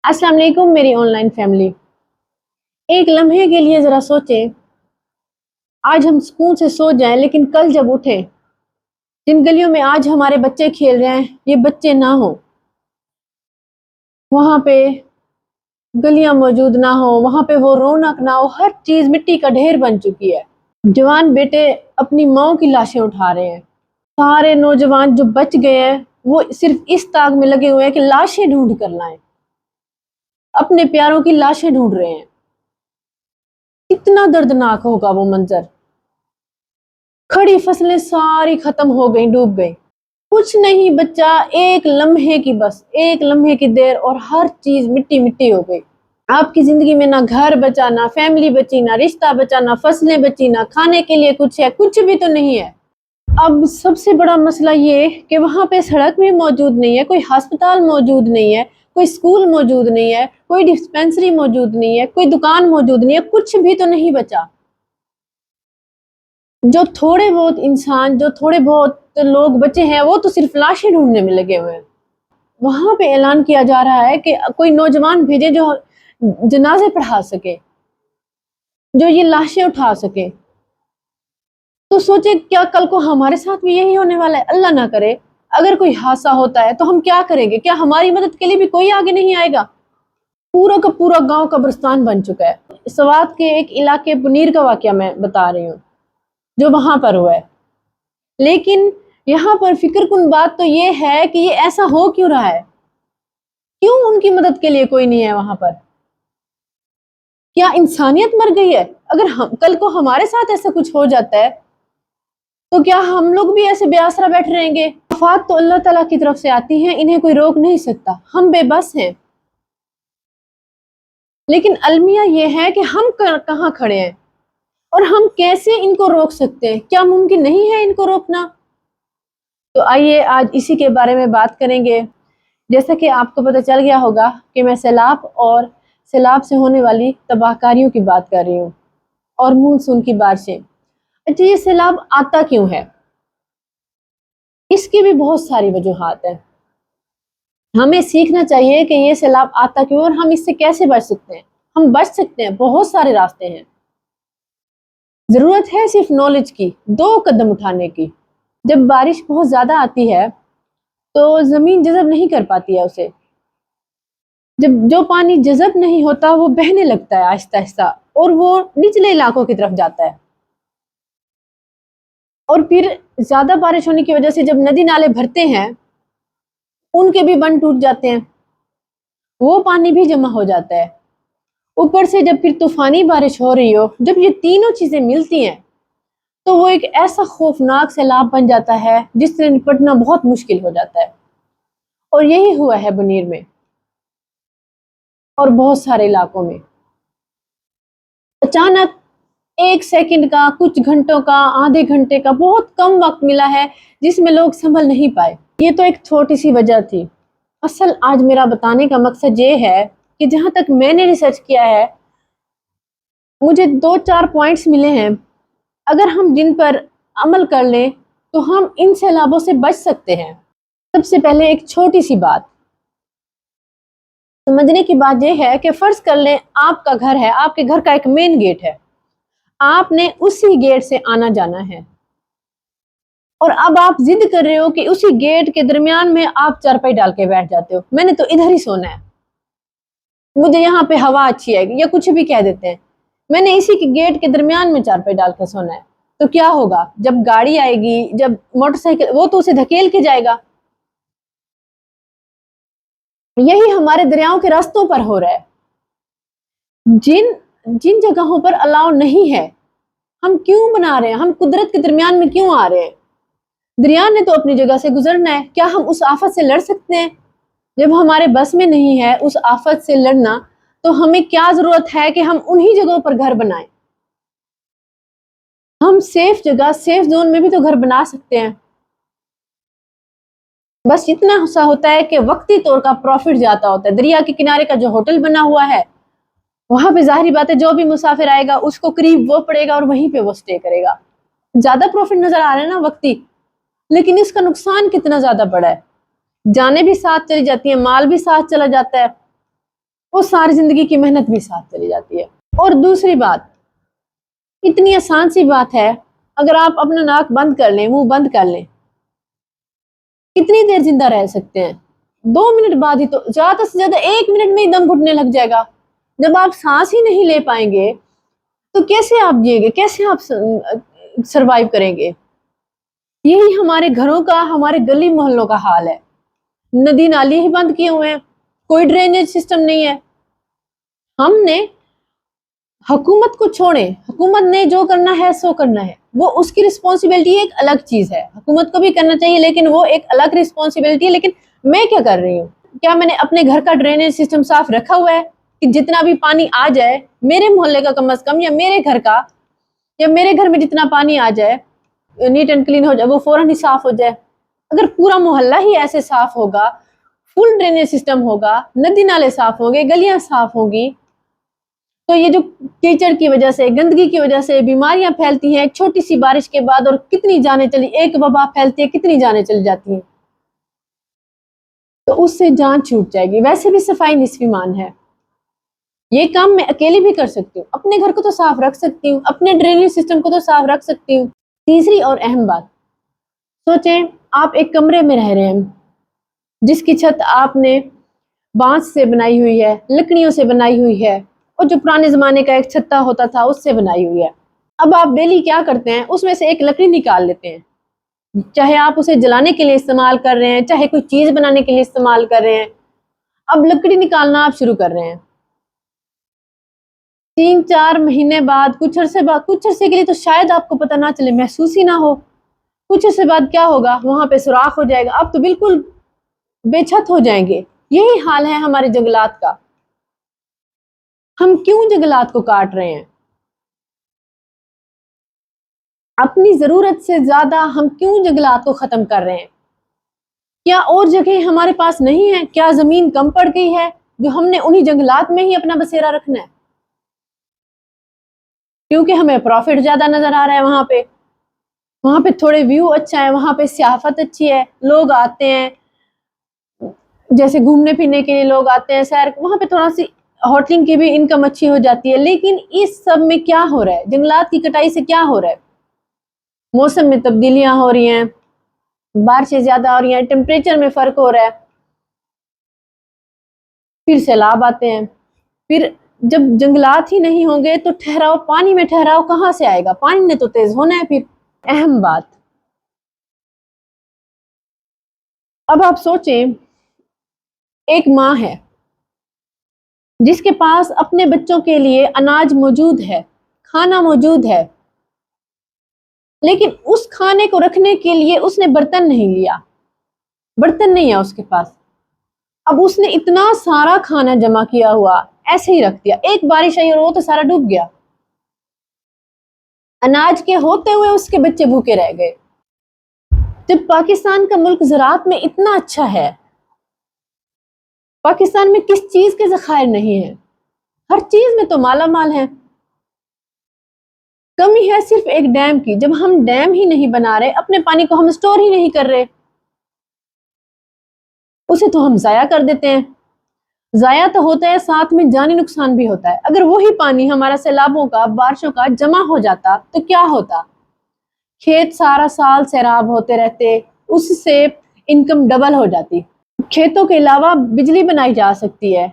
السلام علیکم میری آن لائن فیملی. ایک لمحے کے لیے ذرا سوچیں. آج ہم سکون سے سو جائیں لیکن کل جب اٹھیں جن گلیوں میں آج ہمارے بچے کھیل رہے ہیں یہ بچے نہ ہوں، وہاں پہ گلیاں موجود نہ ہوں، وہاں پہ وہ رونق نہ ہو، ہر چیز مٹی کا ڈھیر بن چکی ہے. جوان بیٹے اپنی ماؤں کی لاشیں اٹھا رہے ہیں. سارے نوجوان جو بچ گئے ہیں وہ صرف اس تاک میں لگے ہوئے ہیں کہ لاشیں ڈھونڈ کر لائیں، اپنے پیاروں کی لاشیں ڈھونڈ رہے ہیں. کتنا دردناک ہوگا وہ منظر. کھڑی فصلیں ساری ختم ہو گئیں، ڈوب گئیں. کچھ نہیں بچا، ایک لمحے کی، بس ایک لمحے کی دیر اور ہر چیز مٹی مٹی ہو گئی. آپ کی زندگی میں نہ گھر بچا، نہ فیملی بچی، نہ رشتہ بچا، نہ فصلیں بچی، نہ کھانے کے لیے کچھ ہے، کچھ بھی تو نہیں ہے. اب سب سے بڑا مسئلہ یہ کہ وہاں پہ سڑک بھی موجود نہیں ہے، کوئی ہسپتال موجود نہیں ہے، کوئی سکول موجود نہیں ہے، کوئی ڈسپینسری موجود نہیں ہے، کوئی دکان موجود نہیں ہے، کچھ بھی تو نہیں بچا. جو تھوڑے بہت انسان، جو تھوڑے بہت لوگ بچے ہیں وہ تو صرف لاشیں ڈھونڈنے میں لگے ہوئے ہیں. وہاں پہ اعلان کیا جا رہا ہے کہ کوئی نوجوان بھیجے جو جنازے پڑھا سکے، جو یہ لاشیں اٹھا سکے. تو سوچے کیا کل کو ہمارے ساتھ بھی یہی ہونے والا ہے؟ اللہ نہ کرے. اگر کوئی حادثہ ہوتا ہے تو ہم کیا کریں گے؟ کیا ہماری مدد کے لیے بھی کوئی آگے نہیں آئے گا؟ پورا کا پورا گاؤں قبرستان بن چکا ہے. سوات کے ایک علاقے پنیر کا واقعہ میں بتا رہی ہوں جو وہاں پر ہوا ہے. لیکن یہاں پر فکر کن بات تو یہ ہے کہ یہ ایسا ہو کیوں رہا ہے؟ کیوں ان کی مدد کے لیے کوئی نہیں ہے وہاں پر؟ کیا انسانیت مر گئی ہے؟ اگر کل کو ہمارے ساتھ ایسا کچھ ہو جاتا ہے تو کیا ہم لوگ بھی ایسے بے آسرا بیٹھ رہیں گے؟ آفات تو اللہ تعالیٰ کی طرف سے آتی ہیں، انہیں کوئی روک نہیں سکتا. ہم بے بس ہیں. لیکن المیہ یہ ہے کہ ہم کہاں کھڑے ہیں اور ہم کیسے ان کو روک سکتے ہیں؟ کیا ممکن نہیں ہے ان کو روکنا؟ تو آئیے آج اسی کے بارے میں بات کریں گے. جیسا کہ آپ کو پتہ چل گیا ہوگا کہ میں سیلاب اور سیلاب سے ہونے والی تباہ کاریوں کی بات کر رہی ہوں اور مونسون کی بارشیں. اچھا، یہ سیلاب آتا کیوں ہے؟ اس کی بھی بہت ساری وجوہات ہیں. ہمیں سیکھنا چاہیے کہ یہ سیلاب آتا کیوں اور ہم اس سے کیسے بچ سکتے ہیں. ہم بچ سکتے ہیں، بہت سارے راستے ہیں. ضرورت ہے صرف نالج کی، 2 قدم اٹھانے کی. جب بارش بہت زیادہ آتی ہے تو زمین جذب نہیں کر پاتی ہے اسے. جب جو پانی جذب نہیں ہوتا وہ بہنے لگتا ہے آہستہ آہستہ اور وہ نچلے علاقوں کی طرف جاتا ہے. اور پھر زیادہ بارش ہونے کی وجہ سے جب ندی نالے بھرتے ہیں ان کے بھی بند ٹوٹ جاتے ہیں، وہ پانی بھی جمع ہو جاتا ہے. اوپر سے جب پھر طوفانی بارش ہو رہی ہو، جب یہ تینوں چیزیں ملتی ہیں تو وہ ایک ایسا خوفناک سیلاب بن جاتا ہے جس سے نپٹنا بہت مشکل ہو جاتا ہے. اور یہی ہوا ہے بنیر میں اور بہت سارے علاقوں میں. اچانک 1 سیکنڈ کا، کچھ گھنٹوں کا، آدھے گھنٹے کا بہت کم وقت ملا ہے جس میں لوگ سنبھل نہیں پائے. یہ تو ایک چھوٹی سی وجہ تھی. اصل آج میرا بتانے کا مقصد یہ ہے کہ جہاں تک میں نے ریسرچ کیا ہے مجھے 2-4 پوائنٹس ملے ہیں. اگر ہم جن پر عمل کر لیں تو ہم ان سیلابوں سے بچ سکتے ہیں. سب سے پہلے ایک چھوٹی سی بات سمجھنے کی بات یہ ہے کہ فرض کر لیں آپ کا گھر ہے، آپ کے گھر کا ایک مین گیٹ ہے، آپ نے اسی گیٹ سے آنا جانا ہے اور اب آپ ضد کر رہے ہو کہ اسی گیٹ کے درمیان میں آپ چارپائی ڈال کے بیٹھ جاتے ہو. میں نے تو ادھر ہی سونا ہے، مجھے یہاں پہ ہوا اچھی ہے یا کچھ بھی کہہ دیتے ہیں، میں نے اسی کے گیٹ کے درمیان میں چارپائی ڈال کے سونا ہے. تو کیا ہوگا جب گاڑی آئے گی، جب موٹر سائیکل، وہ تو اسے دھکیل کے جائے گا. یہی ہمارے دریاؤں کے راستوں پر ہو رہا ہے. جن جگہوں پر الاؤ نہیں ہے ہم کیوں بنا رہے ہیں؟ ہم قدرت کے درمیان میں کیوں آ رہے ہیں؟ دریا نے تو اپنی جگہ سے گزرنا ہے. کیا ہم اس آفت سے لڑ سکتے ہیں؟ جب ہمارے بس میں نہیں ہے اس آفت سے لڑنا تو ہمیں کیا ضرورت ہے کہ ہم انہی جگہوں پر گھر بنائیں؟ ہم سیف جگہ، سیف زون میں بھی تو گھر بنا سکتے ہیں. بس اتنا سا ہوتا ہے کہ وقتی طور کا پروفٹ جاتا ہوتا ہے. دریا کے کنارے کا جو ہوٹل بنا ہوا ہے وہاں پہ ظاہری بات ہے جو بھی مسافر آئے گا اس کو قریب وہ پڑے گا اور وہیں پہ وہ سٹے کرے گا. زیادہ پروفٹ نظر آ رہا ہے نا وقتی، لیکن اس کا نقصان کتنا زیادہ بڑا ہے. جانیں بھی ساتھ چلی جاتی ہیں، مال بھی ساتھ چلا جاتا ہے. وہ ساری زندگی کی محنت بھی ساتھ چلی جاتی ہے۔ اور دوسری بات، اتنی آسان سی بات ہے، اگر آپ اپنا ناک بند کر لیں، منہ بند کر لیں، کتنی دیر زندہ رہ سکتے ہیں؟ 2 منٹ بعد ہی، تو زیادہ سے زیادہ 1 منٹ میں ہی دم گھٹنے لگ جائے گا۔ جب آپ سانس ہی نہیں لے پائیں گے تو کیسے آپ جیئیں گے؟ کیسے آپ سروائیو کریں گے؟ یہی ہمارے گھروں کا، ہمارے گلی محلوں کا حال ہے۔ ندی نالی ہی بند کیے ہوئے ہیں، کوئی ڈرینیج سسٹم نہیں ہے۔ ہم نے حکومت کو چھوڑیں، حکومت نے جو کرنا ہے سو کرنا ہے، وہ اس کی رسپانسبلٹی ایک الگ چیز ہے، حکومت کو بھی کرنا چاہیے، لیکن وہ ایک الگ رسپانسبلٹی ہے۔ لیکن میں کیا کر رہی ہوں؟ کیا میں نے اپنے گھر کا ڈرینیج سسٹم صاف رکھا ہوا ہے کہ جتنا بھی پانی آ جائے میرے محلے کا کم از کم، یا میرے گھر کا، یا میرے گھر میں جتنا پانی آ جائے نیٹ اینڈ کلین ہو جائے، وہ فوراً ہی صاف ہو جائے؟ اگر پورا محلہ ہی ایسے صاف ہوگا، فل ڈرینیج سسٹم ہوگا، ندی نالے صاف ہوں گے، گلیاں صاف ہوں گی، تو یہ جو کیچڑ کی وجہ سے، گندگی کی وجہ سے بیماریاں پھیلتی ہیں ایک چھوٹی سی بارش کے بعد، اور کتنی جانیں چلی، ایک وبا پھیلتی ہے، کتنی جانیں چلی جاتی ہیں، تو اس سے جان چھوٹ جائے گی۔ ویسے بھی صفائی نصف ایمان ہے، یہ کام میں اکیلی بھی کر سکتی ہوں، اپنے گھر کو تو صاف رکھ سکتی ہوں، اپنے ڈرینیج سسٹم کو تو صاف رکھ سکتی ہوں۔ تیسری اور اہم بات، سوچیں آپ ایک کمرے میں رہ رہے ہیں جس کی چھت آپ نے بانس سے بنائی ہوئی ہے، لکڑیوں سے بنائی ہوئی ہے، اور جو پرانے زمانے کا ایک چھتا ہوتا تھا اس سے بنائی ہوئی ہے۔ اب آپ ڈیلی کیا کرتے ہیں؟ اس میں سے ایک لکڑی نکال لیتے ہیں، چاہے آپ اسے جلانے کے لیے استعمال کر رہے ہیں، چاہے کوئی چیز بنانے کے لیے استعمال کر رہے ہیں، اب لکڑی نکالنا آپ شروع کر رہے ہیں۔ 3-4 مہینے بعد، کچھ عرصے کے لیے تو شاید آپ کو پتہ نہ چلے، محسوس ہی نہ ہو، کچھ عرصے بعد کیا ہوگا؟ وہاں پہ سوراخ ہو جائے گا، آپ تو بالکل بے چھت ہو جائیں گے۔ یہی حال ہے ہمارے جنگلات کا۔ ہم کیوں جنگلات کو کاٹ رہے ہیں؟ اپنی ضرورت سے زیادہ ہم کیوں جنگلات کو ختم کر رہے ہیں؟ کیا اور جگہ ہمارے پاس نہیں ہے؟ کیا زمین کم پڑ گئی ہے جو ہم نے انہی جنگلات میں ہی اپنا بسیرا رکھنا ہے؟ کیونکہ ہمیں پروفٹ زیادہ نظر آ رہا ہے وہاں پہ تھوڑے ویو اچھا ہے، وہاں پہ سیاحت اچھی ہے، لوگ آتے ہیں، جیسے گھومنے پھرنے کے لیے لوگ آتے ہیں، سیر، وہاں پہ تھوڑا سی ہوٹلنگ کی بھی انکم اچھی ہو جاتی ہے۔ لیکن اس سب میں کیا ہو رہا ہے؟ جنگلات کی کٹائی سے کیا ہو رہا ہے؟ موسم میں تبدیلیاں ہو رہی ہیں، بارشیں زیادہ ہو رہی ہیں، ٹیمپریچر میں فرق ہو رہا ہے، پھر سیلاب آتے ہیں، پھر جب جنگلات ہی نہیں ہوں گے تو ٹھہراؤ، پانی میں ٹھہراؤ کہاں سے آئے گا؟ پانی نے تو تیز ہونا ہے۔ پھر اہم بات، اب آپ سوچیں ایک ماں ہے جس کے پاس اپنے بچوں کے لیے اناج موجود ہے، کھانا موجود ہے، لیکن اس کھانے کو رکھنے کے لیے اس نے برتن نہیں لیا، برتن نہیں ہے اس کے پاس۔ اب اس نے اتنا سارا کھانا جمع کیا ہوا ایسے ہی رکھ دیا، ایک بارش آئی اور وہ تو سارا ڈوب گیا، اناج کے ہوتے ہوئے اس کے بچے بھوکے رہ گئے۔ جب پاکستان کا ملک زراعت میں اتنا اچھا ہے، پاکستان میں کس چیز کے ذخائر نہیں ہیں؟ ہر چیز میں تو مالا مال ہے۔ کمی ہے صرف ایک ڈیم کی، جب ہم ڈیم ہی نہیں بنا رہے، اپنے پانی کو ہم اسٹور ہی نہیں کر رہے، اسے تو ہم ضائع کر دیتے ہیں۔ ضائع تو ہوتا ہے، ساتھ میں جانی نقصان بھی ہوتا ہے۔ اگر وہی پانی ہمارا سیلابوں کا، بارشوں کا جمع ہو جاتا تو کیا ہوتا؟ کھیت سارا سال سیراب ہوتے رہتے، اس سے انکم ڈبل ہو جاتی۔ کھیتوں کے علاوہ بجلی بنائی جا سکتی ہے،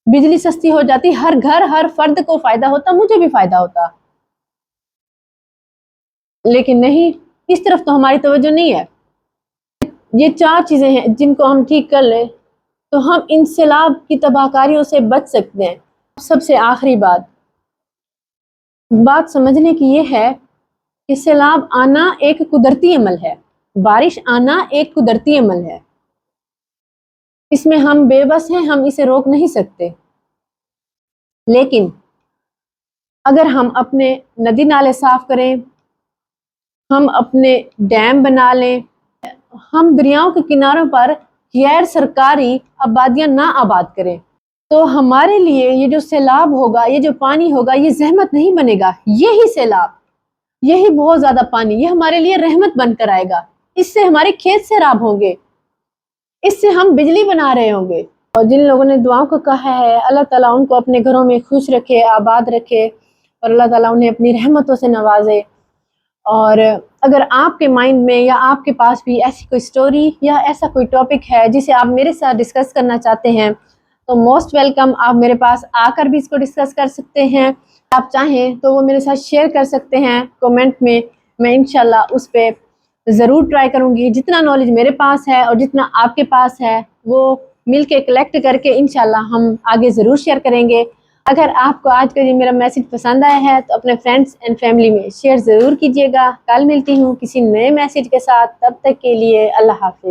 بجلی سستی ہو جاتی، ہر گھر، ہر فرد کو فائدہ ہوتا، مجھے بھی فائدہ ہوتا۔ لیکن نہیں، اس طرف تو ہماری توجہ نہیں ہے۔ یہ 4 چیزیں ہیں جن کو ہم ٹھیک کر لیں تو ہم ان سیلاب کی تباہ کاریوں سے بچ سکتے ہیں۔ سب سے آخری بات سمجھنے کی یہ ہے کہ سیلاب آنا ایک قدرتی عمل ہے، بارش آنا ایک قدرتی عمل ہے، اس میں ہم بے بس ہیں، ہم اسے روک نہیں سکتے۔ لیکن اگر ہم اپنے ندی نالے صاف کریں، ہم اپنے ڈیم بنا لیں، ہم دریاؤں کے کناروں پر غیر سرکاری آبادیاں نہ آباد کریں، تو ہمارے لیے یہ جو سیلاب ہوگا، یہ جو پانی ہوگا، یہ زحمت نہیں بنے گا۔ یہی سیلاب، یہی بہت زیادہ پانی، یہ ہمارے لیے رحمت بن کر آئے گا۔ اس سے ہمارے کھیت سیراب ہوں گے، اس سے ہم بجلی بنا رہے ہوں گے، اور جن لوگوں نے دعاؤں کو کہا ہے اللہ تعالیٰ ان کو اپنے گھروں میں خوش رکھے، آباد رکھے، اور اللہ تعالیٰ انہیں اپنی رحمتوں سے نوازے۔ اور اگر آپ کے مائنڈ میں یا آپ کے پاس بھی ایسی کوئی سٹوری یا ایسا کوئی ٹاپک ہے جسے آپ میرے ساتھ ڈسکس کرنا چاہتے ہیں تو موسٹ ویلکم، آپ میرے پاس آ کر بھی اس کو ڈسکس کر سکتے ہیں۔ آپ چاہیں تو وہ میرے ساتھ شیئر کر سکتے ہیں کومنٹ میں انشاءاللہ اس پہ ضرور ٹرائی کروں گی۔ جتنا نالج میرے پاس ہے اور جتنا آپ کے پاس ہے وہ مل کے کلیکٹ کر کے انشاءاللہ ہم آگے ضرور شیئر کریں گے۔ اگر آپ کو آج کا یہ میرا میسج پسند آیا ہے تو اپنے فرینڈس اینڈ فیملی میں شیئر ضرور کیجیے گا۔ کل ملتی ہوں کسی نئے میسج کے ساتھ، تب تک کے لیے اللہ حافظ۔